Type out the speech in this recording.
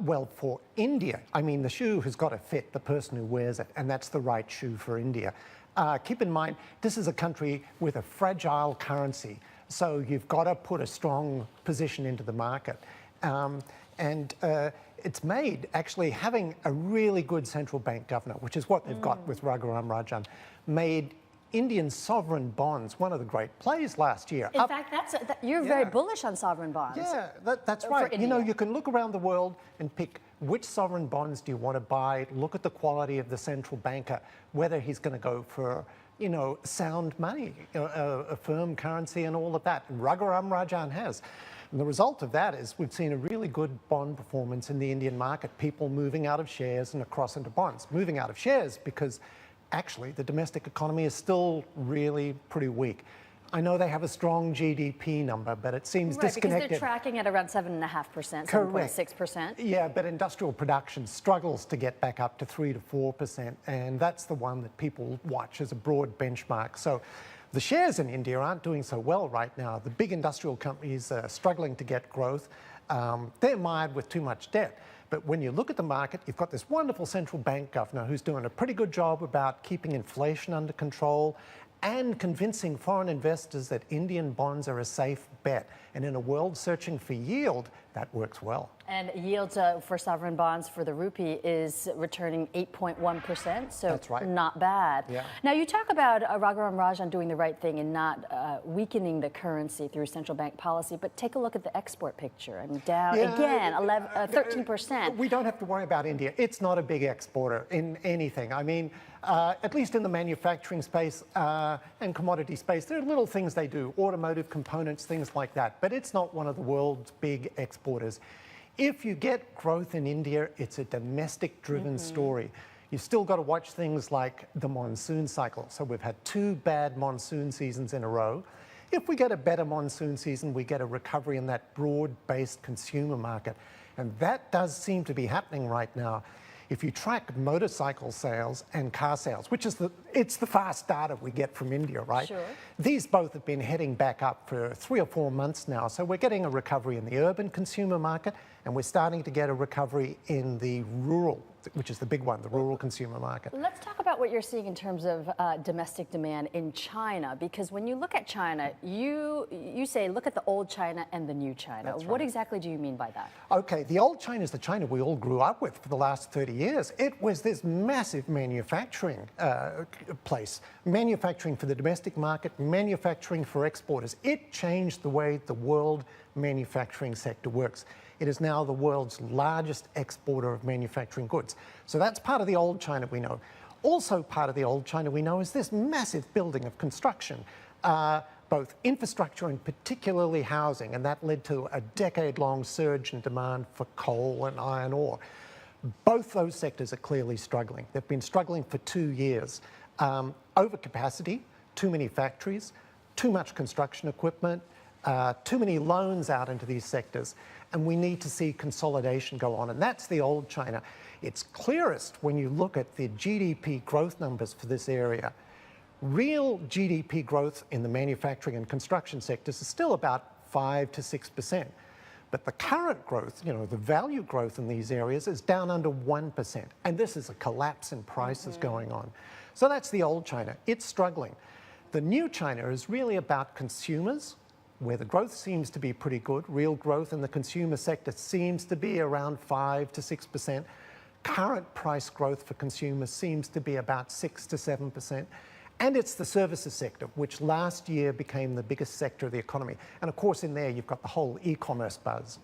Well, for India, I mean, the shoe has got to fit the person who wears it, and that's the right shoe for India. Keep in mind, this is a country with a fragile currency, so you've got to put a strong position into the market. It's made, actually, having a really good central bank governor, which is what they've got with Raghuram Rajan, made Indian sovereign bonds one of the great plays last year. In fact, you're very bullish on sovereign bonds. Yeah, that's right. You know, you can look around the world and pick which sovereign bonds do you want to buy, look at the quality of the central banker, whether he's going to go for, you know, sound money, a firm currency and all of that. And Raghuram Rajan has. And the result of that is we've seen a really good bond performance in the Indian market, people moving out of shares and across into bonds. Moving out of shares because actually the domestic economy is still really pretty weak. I know they have a strong GDP number, but it seems disconnected. Because they're tracking at around 7.5%, 7.6%. Yeah, but industrial production struggles to get back up to 3 to 4%, and that's the one that people watch as a broad benchmark. So the shares in India aren't doing so well right now. The big industrial companies are struggling to get growth. They're mired with too much debt. But when you look at the market, you've got this wonderful central bank governor who's doing a pretty good job about keeping inflation under control and convincing foreign investors that Indian bonds are a safe bet. And in a world searching for yield, that works well. And yield for sovereign bonds for the rupee is returning 8.1%, so that's right. Not bad. Yeah. Now, you talk about Raghuram Rajan doing the right thing and not weakening the currency through central bank policy, but take a look at the export picture. I mean, down again, 13%. We don't have to worry about India. It's not a big exporter in anything. I mean, at least in the manufacturing space and commodity space, there are little things they do, automotive components, things like that, but it's not one of the world's big exporters. If you get growth in India, it's a domestic-driven story. You've still got to watch things like the monsoon cycle. So we've had 2 bad monsoon seasons in a row. If we get a better monsoon season, we get a recovery in that broad-based consumer market. And that does seem to be happening right now. If you track motorcycle sales and car sales, which is it's the fast data we get from India, right? Sure. These both have been heading back up for 3 or 4 months now. So we're getting a recovery in the urban consumer market, and we're starting to get a recovery in the rural, which is the big one, the rural consumer market. Let's talk about what you're seeing in terms of domestic demand in China, because when you look at China, you say look at the old China and the new China. That's right. What exactly do you mean by that? Okay, the old China is the China we all grew up with for the last 30 years. It was this massive manufacturing place, manufacturing for the domestic market, manufacturing for exporters. It changed the way the world manufacturing sector works. It is now the world's largest exporter of manufacturing goods. So that's part of the old China we know. Also part of the old China we know is this massive building of construction, both infrastructure and particularly housing, and that led to a decade-long surge in demand for coal and iron ore. Both those sectors are clearly struggling. They've been struggling for 2 years. Overcapacity, too many factories, too much construction equipment, too many loans out into these sectors, and we need to see consolidation go on, and that's the old China. It's clearest when you look at the GDP growth numbers for this area. Real GDP growth in the manufacturing and construction sectors is still about 5 to 6%. But the current growth, you know, the value growth in these areas is down under 1%. And this is a collapse in prices going on. So that's the old China. It's struggling. The new China is really about consumers, where the growth seems to be pretty good. Real growth in the consumer sector seems to be around 5 to 6%. Current price growth for consumers seems to be about 6 to 7%. And it's the services sector, which last year became the biggest sector of the economy. And of course, in there, you've got the whole e-commerce buzz.